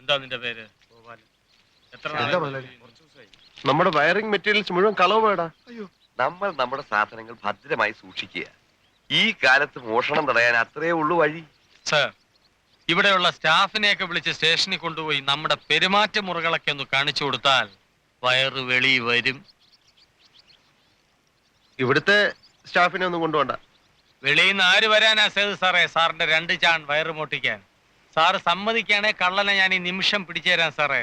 എന്താ നിന്റെ പേര്? എത്ര നമ്മുടെ വയറിംഗ് മെറ്റീരിയൽസ് മുഴുവൻ കളവ് വേടാ. നമ്മൾ നമ്മുടെ സാധനങ്ങൾ ഭദ്രമായി സൂക്ഷിക്കുക. ഈ കാലത്ത് മോഷണം തടയാൻ അത്രേ ഉള്ളൂ വഴി. സർ, ഇവിടെയുള്ള സ്റ്റാഫിനെയൊക്കെ വിളിച്ച് സ്റ്റേഷനിൽ കൊണ്ടുപോയി നമ്മുടെ പെരുമാറ്റ മുറകളൊക്കെ ഒന്ന് കാണിച്ചു കൊടുത്താൽ വയറ് വെളി വരും. ഇവിടുത്തെ സ്റ്റാഫിനെ ഒന്നും കൊണ്ടുപോണ്ട. വെളിയിൽ നിന്ന് ആര് വരാനാ സേതു സാറേ? സാറിന്റെ 2 ചാൺ വയറ് മോട്ടിക്കാൻ. സാറ് സമ്മതിക്കുകയാണെ കള്ളനെ ഞാൻ ഈ നിമിഷം പിടിച്ചു തരാം സാറേ.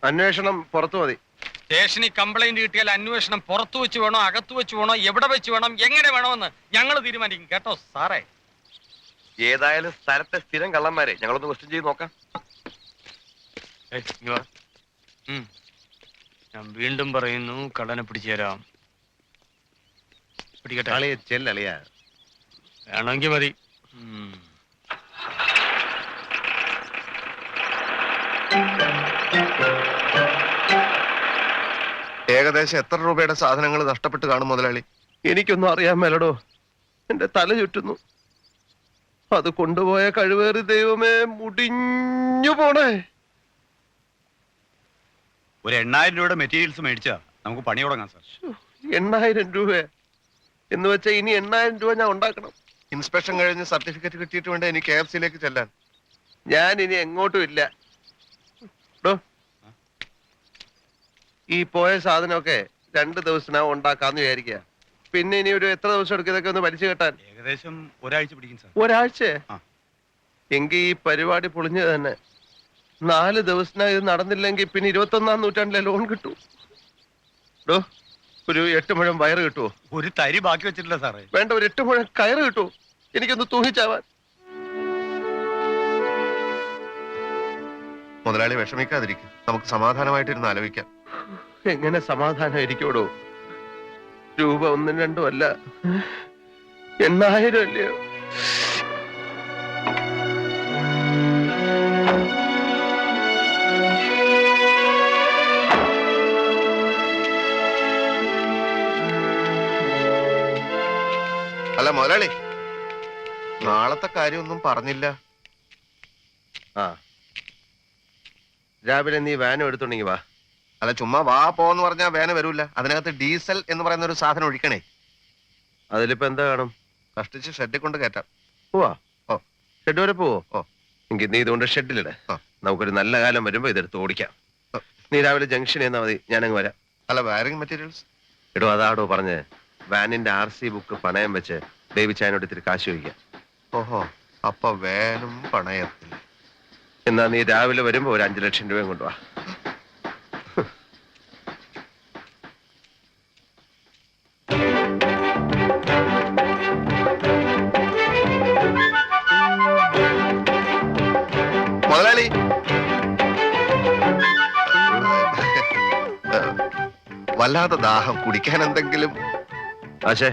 അന്വേഷണം പുറത്തു മതി. സ്റ്റേഷനിൽ കംപ്ലൈന്റ് കിട്ടിയാൽ അന്വേഷണം പുറത്തു വെച്ച് വേണോ, അകത്തു വെച്ച് വേണോ, എവിടെ വെച്ച് വേണം, എങ്ങനെ വേണമെന്ന് ഞങ്ങൾ തീരുമാനിക്കും. കേട്ടോ സാറേ? ഏതായാലും സ്ഥലത്തെ സ്ഥിരം കള്ളന്മാരെ ഞങ്ങളൊന്ന് ക്വസ്റ്റ്യൻ ചെയ്ത് നോക്കാം. ഞാൻ വീണ്ടും പറയുന്നു, കള്ളനെ പിടിച്ചു തരാം. പിടിക്കട്ടെ? വേണമെങ്കിൽ മതി. ഏകദേശം എത്ര രൂപയുടെ സാധനങ്ങൾ നഷ്ടപ്പെട്ട് കാണും മുതലാളി? എനിക്കൊന്നും അറിയാൻ മേലടോ. എന്റെ തല ചുറ്റുന്നു. അത് കൊണ്ടുപോയ കഴിവേറി ദൈവമേ, മുടിഞ്ഞു പോണേ. ഒരു 8000 രൂപയുടെ മെറ്റീരിയൽസ് മേടിച്ചാ നമുക്ക് പണി തുടങ്ങാം സാർ. 8000 രൂപ എന്ന് വെച്ചാൽ ഇനി 8000 രൂപ ഞാൻ ഉണ്ടാക്കണം. ഇൻസ്പെക്ഷൻ കഴിഞ്ഞ് സർട്ടിഫിക്കറ്റ് കിട്ടിയിട്ട് വേണ്ട എനിക്ക് KFC ചെല്ലാൻ. ഞാൻ ഇനി എങ്ങോട്ടും ഇല്ല. ഈ പോയ സാധനമൊക്കെ 2 ദിവസത്തിനകം ഉണ്ടാക്കാന്ന് വിചാരിക്കുക. പിന്നെ ഇനി ഒരു എത്ര ദിവസം എടുക്കും ഇതൊക്കെ ഒന്ന് വലിച്ചു കെട്ടാൻ? ഏകദേശം ഒരാഴ്ച പിടിക്കും സാർ. ഒരാഴ്ച? എങ്കിൽ ഈ പരിപാടി പൊളിഞ്ഞു തന്നെ. 4 ദിവസത്തിനകം ഇത് നടന്നില്ലെങ്കിൽ പിന്നെ 21-ാം നൂറ്റാണ്ടിലെ ലോൺ കിട്ടൂ. ഒരു 8 മുഴം വയറ് കിട്ടുമോ? ഒരു തരി ബാക്കി വെച്ചിട്ടില്ല സാറേ. വേണ്ട, ഒരു 8 മുഴം കയറ് കിട്ടുമോ? എനിക്കൊന്ന് തൂങ്ങിച്ചാവാൻ. മുതലാളി വിഷമിക്കാതിരിക്കും, നമുക്ക് സമാധാനമായിട്ടിരുന്ന് ആലോചിക്കാം. എങ്ങനെ സമാധാനം ഇരിക്കോടോ? രൂപ 1ഉം 2ഉം അല്ല, 8000 അല്ലയോ? അല്ല മുതലാളി, നാളത്തെ കാര്യമൊന്നും പറഞ്ഞില്ല. രാവിലെ നീ വാനും എടുത്തുണ്ടെങ്കി വാ. അല്ല, ചുമ്മാ വാ പോന്ന് പറഞ്ഞാൽ വേന വരൂല. അതിനകത്ത് ഡീസൽ എന്ന് പറയുന്ന ഒരു സാധനം ഒഴിക്കണേ. അതിലിപ്പോ എന്താ കാണും? കഷ്ടിച്ച് ഷെഡിൽ കൊണ്ട് കയറ്റാം. പോവാ? ഓ, ഷെഡ് വരെ പോവോ? ഓ, എങ്കിൽ നീ ഇതുകൊണ്ട് ഷെഡിലിട. നമുക്കൊരു നല്ല കാലം വരുമ്പോ ഇതെടുത്ത് ഓടിക്കാം. നീ രാവിലെ ജംഗ്ഷനിൽ നിന്നാ മതി, ഞാനങ്ങ് വരാം. അല്ല, വയറിംഗ് മെറ്റീരിയൽസ്? എടോ, അതാടോ പറഞ്ഞ് വാനിന്റെ RC ബുക്ക് പണയം വെച്ച് ബേബിച്ചായനോട് ഇത്തിരി കാശ് ചോദിക്കാം. ഓഹോ, അപ്പൊ വേനും പണയത്തിൽ. എന്നാ നീ രാവിലെ വരുമ്പോ ഒരു 5 ലക്ഷം രൂപയും കൊണ്ടുവാ. മുതലാളി, വല്ലാതെ ദാഹം, കുടിക്കാൻ എന്തെങ്കിലും? ആശേ,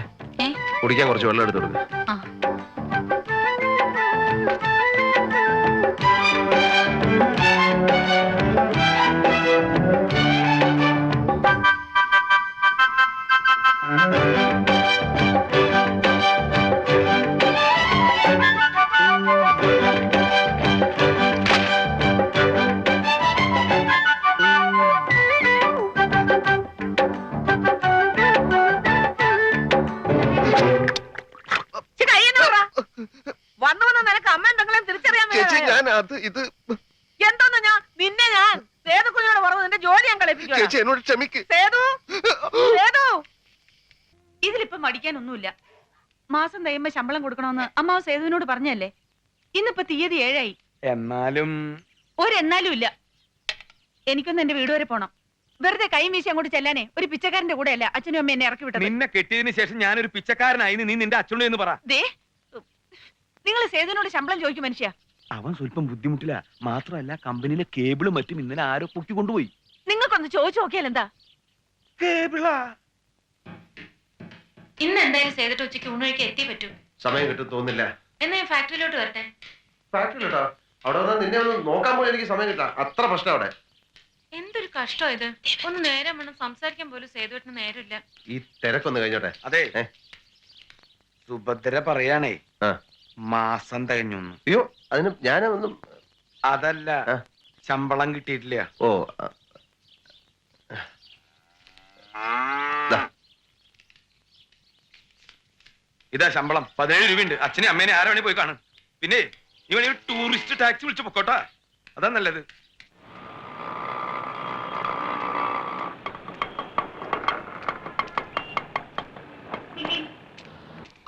കുടിക്കാൻ കുറച്ച് വെള്ളം എടുത്തു കൊടുക്ക. എന്നോട് ക്ഷമിക്ക്. ഇതിലിപ്പോ മടിക്കാനൊന്നുമില്ല. മാസം തയ്യുമ്പോ ശമ്പളം കൊടുക്കണമെന്ന് അമ്മാവ് സേതുവിനോട് പറഞ്ഞല്ലേ. ഇന്നിപ്പോ തീയതി 7 എന്നാലും ഒരെന്നാലും ഇല്ല. എനിക്കൊന്ന് എന്റെ വീട് വരെ പോണം. വെറുതെ കൈ വീശി അങ്ങോട്ട് ചെല്ലാനേ ഒരു പിച്ചക്കാരന്റെ കൂടെ അല്ല അച്ഛനും അമ്മ എന്നെ ഇറക്കി വിട്ടത്. നിന്നെ കെട്ടിയതിനു ശേഷം ഞാനൊരു പിച്ചക്കാരനായി നീ നിന്റെ അച്ഛനോട് എന്ന് പറ. നിങ്ങൾ സേതുവിനോട് ശമ്പളം ചോദിക്കും മനുഷ്യ. അവൻ സ്വല്പം ബുദ്ധിമുട്ടില്ല. മാത്രമല്ല കമ്പനിയിലെ കേബിളും മറ്റും ഇന്നലെ ആരോ പൊക്കി കൊണ്ടുപോയി. നിങ്ങൾക്കൊന്ന് ചോദിച്ചു നോക്കിയാൽ എന്താ? കേബിളാ? ഇന്ന് എന്തായാലും സേതുട്ട് ഉച്ചയ്ക്ക് ഊണൊഴിക്ക് എത്തിയേ പറ്റൂ. സമയം കിട്ടും തോന്നില്ല. എന്നാ ഞാൻ ഫാക്ടറിയിലോട്ട് വരട്ടെ. ഫാക്ടറിയിലോട്ടോ? അവിടെ വന്നാൽ നിന്നെ ഒന്ന് നോക്കാൻ പോലും എനിക്ക് സമയം കിട്ടാം. അത്ര പ്രശ്നം അവിടെ. എന്തൊരു കഷ്ടം ഇത്. ഒന്ന് നേരം വേണം സംസാരിക്കാൻ പോലും സേതുവിന് നേരമില്ല. ഈ തിരക്കൊന്ന് കഴിഞ്ഞോട്ടെ. അതെ, സുഭദ്ര പറയാണേ മാസം തികഞ്ഞു. അയ്യോ, അതിന് ഞാനൊന്നും അതല്ല, ശമ്പളം കിട്ടിയിട്ടില്ല. ഓ ദാ, ഇതാ ശമ്പളം 17 രൂപയുണ്ട്. അച്ഛനെ അമ്മേനെ ആരെ വേണേ പോയി കാണും. പിന്നെ നീ വേണേ ടൂറിസ്റ്റ് ടാക്സി വിളിച്ചു പൊക്കോട്ടാ, അതാ നല്ലത്.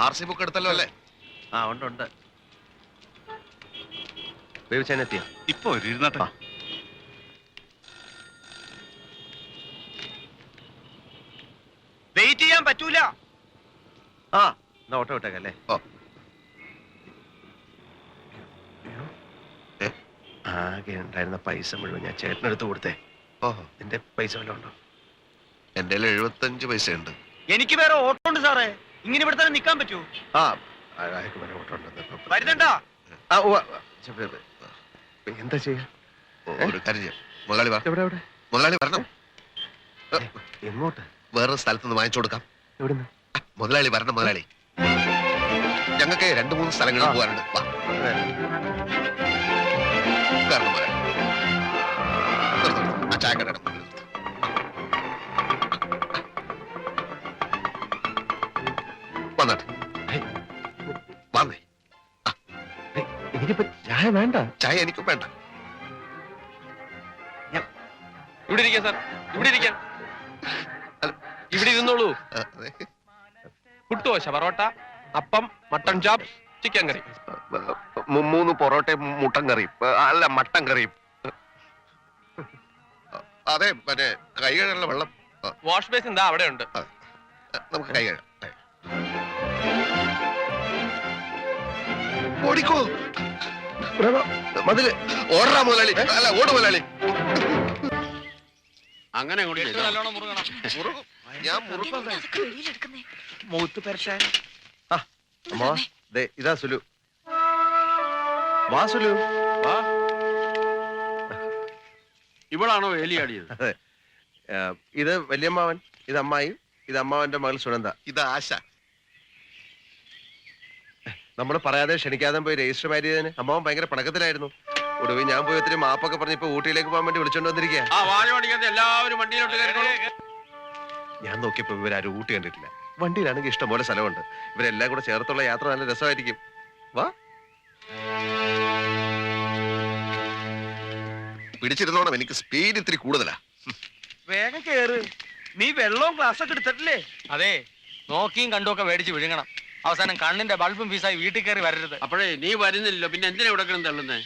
RC ബുക്ക് എടുത്തല്ലോ അല്ലേ? ആ ഉണ്ട്. വേവിച്ചാനെത്തിയ ഇപ്പൊ ഇരുന്നട്ടെ. വെയിറ്റ് ചെയ്യാൻ പറ്റൂല. ആ എന്നാ ഓട്ടോ വിട്ടേക്കല്ലേ. ഓ. ആകെ ഉണ്ടായിരുന്ന പൈസ മുഴുവൻ ഞാൻ ചേട്ടനെടുത്ത് കൊടുത്തേ. ഓഹോ, നിന്റെ പൈസ വല്ലതും ഉണ്ടോ? എന്റെ 75 പൈസ ഉണ്ട്. എനിക്ക് വേറെ ഓട്ടോ ഉണ്ട് സാറേ. ഇങ്ങനെ ഇവിടെ തന്നെ നിക്കാൻ പറ്റൂ? ആ അയാൾക്ക് വരെ ഓട്ടോ ഉണ്ടെന്ന്. വരുന്നുണ്ടാ? ആ ഉവ്വ. എന്താ ചെയ്യാ? ഒരു കാര്യം ചെയ്യാം, മുതലാളി വാ. എവിടെ മുതലാളി വരണം. എങ്ങോട്ട്? വേറൊരു സ്ഥലത്ത് നിന്ന് വാങ്ങിച്ചു കൊടുക്കാം. എവിടുന്ന്? മുതലാളി വരണം മുതലാളി. ഞങ്ങൾക്ക് 2-3 സ്ഥലങ്ങളിൽ പോകാനുണ്ട്. വാ കാരണം മുതലാളി ആ ചായക്കട വന്നാട്ടെ. വന്നേ. എനിക്കിപ്പോ ചായ വേണ്ട. ചായ എനിക്കും വേണ്ട. ഇവിടെ ഇരിക്കാം സാർ, ഇവിടെ ഇരിക്കാം. ഇവിടെ ഇരുന്നോളൂ. അതെ. പുട്ടുദോശ, പൊറോട്ട, അപ്പം, മട്ടൺ ചാപ്സ്, ചിക്കൻ കറി. 3 പൊറോട്ടയും മുട്ടൻ കറിയും. അല്ല, മട്ടൻ കറിയും. അതെ, മറ്റേ കൈ കഴുകാനുള്ള വെള്ളം. വാഷ് ബേസിൻ എന്താ അവിടെ ഉണ്ട്. നമുക്ക് കൈ കഴുകാം. ഓടിക്കോ. മതില് ഓടാ മുതലാളി. അല്ല, ഓട് മുതലാളി. അങ്ങനെ നല്ലോണം മുറുകണം. മുറുകും. ഞാൻ മുറുക്കും. മൂത്ത് പരട്ടാൻ. അമ്മ ദേ ഇതാ സുലു. വാ സുലു. ഇവളാണോ വേലിയാടിയത്? അതെ, ഇത് വല്യമ്മാവൻ, ഇത് അമ്മായി, ഇത് അമ്മാവന്റെ മകൾ സുനന്ദ. ഇത് ആശ. നമ്മൾ പറയാതെ ക്ഷണിക്കാതെ പോയി രജിസ്റ്റർ മാരേജ് ചെയ്തതിന് അമ്മാവൻ ഭയങ്കര പണക്കത്തിലായിരുന്നു. ഒടുവിൽ ഞാൻ പോയി ഒത്തിരി മാപ്പൊക്കെ പറഞ്ഞ് ഇപ്പൊ ഊട്ടിയിലേക്ക് പോകാൻ വേണ്ടി വിളിച്ചോണ്ട് വന്നിരിക്കുക. ആ വാഴ ഓടിക്കാത്ത എല്ലാവരും വണ്ടിയിലോട്ട് കയറിക്കോളൂ. ഞാൻ നോക്കിയപ്പോ ഇവരാരും ഊട്ടി കണ്ടിട്ടില്ല. വണ്ടിയിലാണെങ്കിൽ ഇഷ്ടംപോലെ സ്ഥലമുണ്ട്. ഇവരെല്ലാം കൂടെ ചേർത്തുള്ള യാത്ര നല്ല രസമായിരിക്കും. വാ. പിടിച്ചിരുന്നോണം, എനിക്ക് സ്പീഡ് ഇത്തിരി കൂടുതലാ. വേഗം കേറ്. നീ വെള്ളവും ഗ്ലാസ് ഒക്കെ എടുത്തിട്ടില്ലേ? അതെ, നോക്കിയും കണ്ടുമൊക്കെ മേടിച്ച് വിഴുങ്ങണം. അവസാനം കണ്ണിന്റെ ബൾബും ഫീസായി വീട്ടിൽ കയറി വരരുത്. അപ്പോഴേ നീ വരുന്നില്ലല്ലോ, പിന്നെ എന്തിനാ ഇവിടെ കിടന്ന് തള്ളുന്നേ?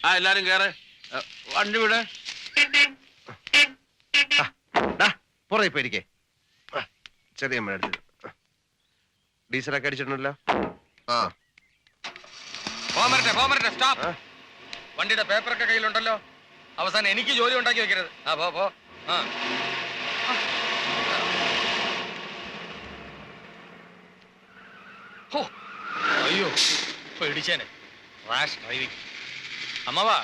ആ എല്ലാരും കേറ്, വണ്ടി വിട്. പുറകെ പോയിരിക്കേ. ചെറിയ അമ്മ അടിച്ചത് ഡീസലൊക്കെ അടിച്ചിട്ടുണ്ടല്ലോ. ആ, പോകാൻ വരട്ടെ. സ്റ്റോപ്പ്. വണ്ടിയുടെ പേപ്പറൊക്കെ കയ്യിലുണ്ടല്ലോ. അവസാനം എനിക്ക് ജോലി ഉണ്ടാക്കി വെക്കരുത്. ആ പോ. ആ അയ്യോ, പേടിച്ചേനെ. Rash driving. അമ്മവാ,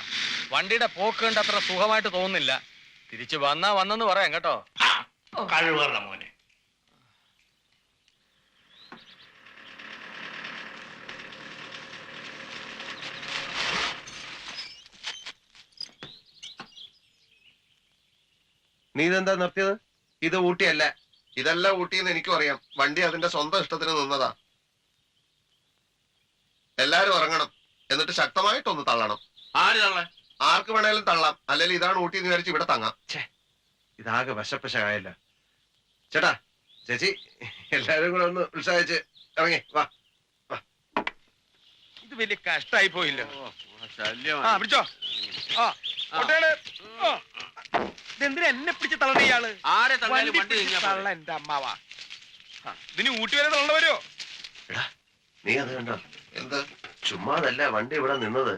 വണ്ടിയുടെ പോക്ക് കണ്ട് അത്ര സുഖമായിട്ട് തോന്നുന്നില്ല. തിരിച്ചു വന്നെന്ന് പറയാം കേട്ടോ. കഴിവറ മോനെ. നീ ഇതെന്താ നിർത്തിയത്? ഇത് ഊട്ടിയല്ല. ഇതല്ല ഊട്ടിന്ന് എനിക്കും അറിയാം. വണ്ടി അതിന്റെ സ്വന്തം ഇഷ്ടത്തിന് നിന്നതാ. എല്ലാരും ഇറങ്ങണം, എന്നിട്ട് ശക്തമായിട്ടൊന്ന് തള്ളണം. ആര് തള്ളേ? ആർക്ക് വേണേലും തള്ളാം, അല്ലെങ്കിൽ ഇതാണ് ഊട്ടി എന്ന് വിചാരിച്ച് ഇവിടെ തങ്ങാം. ഇതാകെ വശപ്പശായല്ല. ചേട്ടാ, ചേച്ചി, എല്ലാരും കൂടെ ഒന്ന് ഉത്സാഹിച്ച് ഇറങ്ങി വാ. ഇത് വലിയ കഷ്ടായി പോയില്ലോ. ശല്യം. ആ പിടിച്ചോ. ഇതെന്തിനാ എന്നെ പിടിച്ച് തള്ളണ ഇയാള്? ആരെ തള്ളാലും വണ്ടി നീങ്ങിയാ പോരെ. തള്ള എന്റെ അമ്മാവാ. ഇതിന് ഊട്ടി വരെ തള്ള വരുമോ? എടാ, നീ അത് കണ്ടോ? എന്ത്? ചുമ്മാതല്ല വണ്ടി ഇവിടെ നിന്നത്.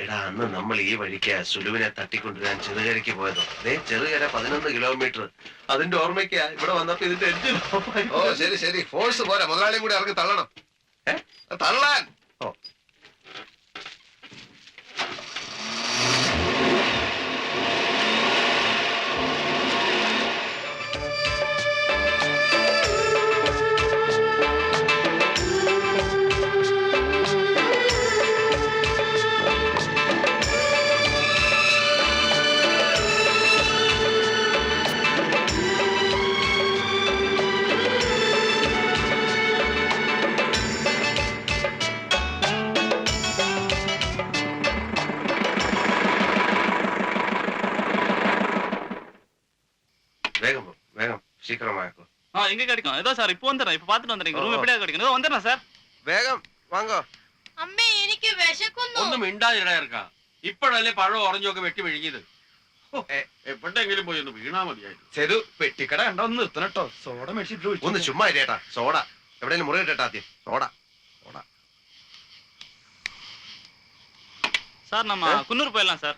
എടാ, അന്ന് നമ്മൾ ഈ വഴിക്ക് സുലുവിനെ തട്ടിക്കൊണ്ടുവരാൻ ചെറുകരയ്ക്ക് പോയതോ. ചെറുകര 11 കിലോമീറ്റർ. അതിന്റെ ഓർമ്മയ്ക്കാ ഇവിടെ വന്നപ്പോ ഇതിന്റെ എഞ്ചിൻ ഓഫായി. ഓ ശരി, ഫോഴ്സ് പോരാ, മുതലാളിയും കൂടി ഇറങ്ങി തള്ളണം. തള്ളാൻ. ഓ, சீக்கிரமாக்கும். எங்க கிடைக்கும்? ஏதோ சார் இப்போ வந்துடுறேன். இப்போ பார்த்துட்டு வந்துடுறேன். ரூம் எப்படியா கிடைக்கும்? ஏதோ வந்துடுறேன் சார். വേഗം വാങ്ങോ. അമ്മേ എനിക്ക് വിശക്കുന്നു. ഒന്നും മിണ്ടാതിടയർക്കാ. ഇപ്പോഴല്ലേ പഴം ഓറഞ്ചൊക്കെ വെട്ടി വിഴുങ്ങിയത്. എവിടെങ്കിലും പോയി ഒന്ന് വീണാ മതിയായിരുന്നു. ചെറു പെട്ടിക്കട കണ്ട ഒന്ന് നിർത്തണം കേട്ടോ. സോഡ മേടിച്ചിട്ട് ഒന്ന് ചുമ്മാ ഇരേട്ടാ. സോഡ എവിടെയെങ്കിലും മുറി ഇട്ടേട്ടാ ആദ്യം. Soda soda. சார் நம்ம குன்னூர் போயிடலாம் சார்.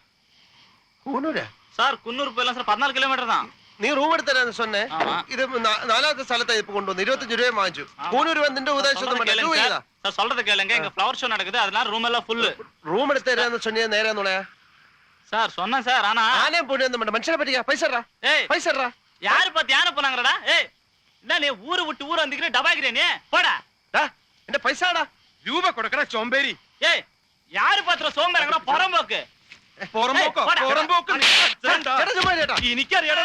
കൂനൂരാ? சார் குன்னூர் போயிடலாம் சார். 14 കിലോമീറ്റർ தான். നീ റൂം എടുത്തരാന്ന് சொன்னേ. ஆமா. ഇത് നാലാമത്തെ സ്ഥലത്തായി ഇപ്പൊ കൊണ്ടുവന്നു. 25 രൂപ വാങ്ങിച്ചു. കൂനൂര് വന്നിന്റെ ഉദ്ദേശം சார் சொல்றத கேளுங்க. எங்க ஃப்ளவர் ஷோ நடக்குது. அதனால ரூம் எல்லாம் ஃபுல். റൂം എടുത്തരാന്ന് சொന്നിയ നേരാന്നുള്ളയാ? சார் சொன்னேன் சார். ஆனா ആനയും പൊടിയൊന്നും വേണ്ട. മനുഷ്യനെ പറ്റിക്കാ. പൈസ ഇടറാ. ஏய் പൈസ ഇടറാ. யாரு பார்த்து யானை போனாங்கடா? ஏய் என்ன நீ ஊரு விட்டு ஊர் வந்திக்கிறே டபாக்கிறே நீ? போடா. എന്റെ പൈസ ആടാ. രൂപ കൊടുക്കട ചോമ്പേരി. ஏய் யாரு பாத்துற சோம்பேறங்கடா பொறம்போக்கு. പുറമ്പോക്കോ? പുറമ്പോക്ക് ചേട്ടാ ചുമ്മാ ഇരേട്ടാ. എനിക്കറിയാടാ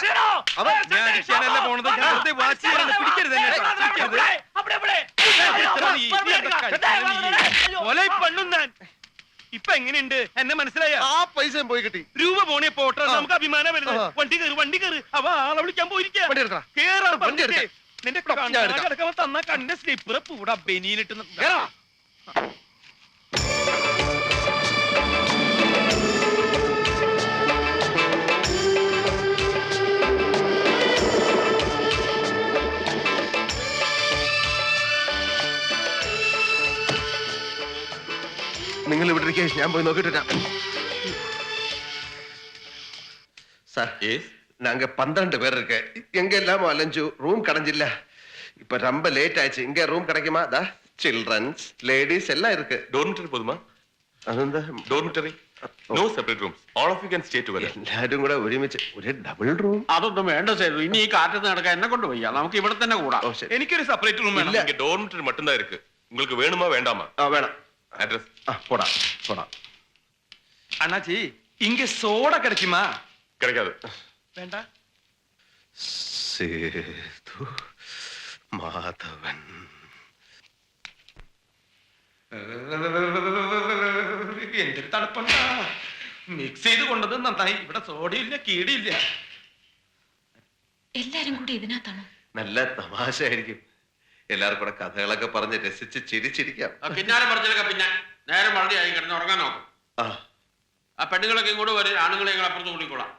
ചേട്ടാ, അവൻ ഞാൻ അടിക്കാനല്ല പോണത്. ഞാൻ വെറുതെ വാച്ച് ചെയ്യാനല്ല. പിടിക്കരുത് എന്നെ കേട്ടോ. പിടിക്കരുത്. കൊലൈ പണ്ണും ഞാൻ. ഇപ്പൊ എങ്ങനെയുണ്ട്? എന്നെ മനസ്സിലായ? ആ പൈസയും പോയി കിട്ടി. രൂപ പോണേ പോട്ടെ. നമുക്ക് അഭിമാനം വരുന്നത്. വണ്ടി കയറി അവ ആളെ വിളിക്കാൻ പോയിരിക്കാ. വണ്ടി എടുക്കടാ. കേറാൻ വണ്ടി എടുക്കാം. നിന്റെ ഞാൻ എടുക്കാം. കിടക്കുമ്പോ തന്ന കണ്ണിന്റെ സ്ലിപ്പറ് പൂടാ ബെനിയിലിട്ട് കേറാ. നിങ്ങൾ ഇവിടെ ഇരിക്കേ, ഞാൻ പോയി നോക്കിട്ട് വരാം. സാർ, நாங்க 12 பேர் இருக்கு. எங்க எல்லாமோ அலைஞ்சு ரூம் கிடைஞ்சில்ல. இப்ப ரொம்ப லேட் ஆயிடுச்சு. இங்க ரூம் கிடைக்குமா? தா சில்ட்ரன்ஸ் லேடிஸ் எல்லாம் இருக்கு. ഡോർമിറ്ററി പോതുമാ? അതെന്താ dormitory no separate rooms all of you can stay together. എല്ലാരും കൂടെ ഒരുമിച്ച് ഒരു ഡബിൾ റൂം? അതൊന്നും വേണ്ട സേതു. ഇനി ഈ കാറ്റത്ത് നടക്കാൻ എന്നെ കൊണ്ട് വയ്യ. നമുക്ക് ഇവിടെ തന്നെ കൂടാം. ഓ ശരി. എനിക്കൊരു സെപ്പറേറ്റ് റൂം വേണം. இங்க டோர்மிட்டரி மட்டும்தான் இருக்கு. உங்களுக்கு வேணுமா வேண்டாமா? ആ വേണം. அட்ரஸ் போடா போடா. அண்ணாச்சி இங்க சோடா கிடைக்குமா? கிடைக்காது. வேண்டாம். സേതു മാധവൻ. എന്തൊരു തണുപ്പുണ്ടാ. മിക്സ് ചെയ്ത് കൊണ്ടത് നന്നായി. ഇവിടെ സോഡയില്ല കീടിയില്ല. എല്ലാരും കൂടി ഇതിനകത്താണോ? നല്ല തമാശയായിരിക്കും. എല്ലാവർക്കും കൂടെ കഥകളൊക്കെ പറഞ്ഞ് രസിച്ച് ചിരിച്ചിരിക്കാം. പിന്നാലെ പറഞ്ഞൊക്കെ പിന്നെ നേരം വളരെ ആയി കിടന്ന് ഉറങ്ങാൻ നോക്കും. ആ ആ പെണ്ണുങ്ങളൊക്കെ ഇങ്ങോട്ട് വരും. ആണുങ്ങളെ അപ്പുറത്ത് കൂടിക്കോളാം.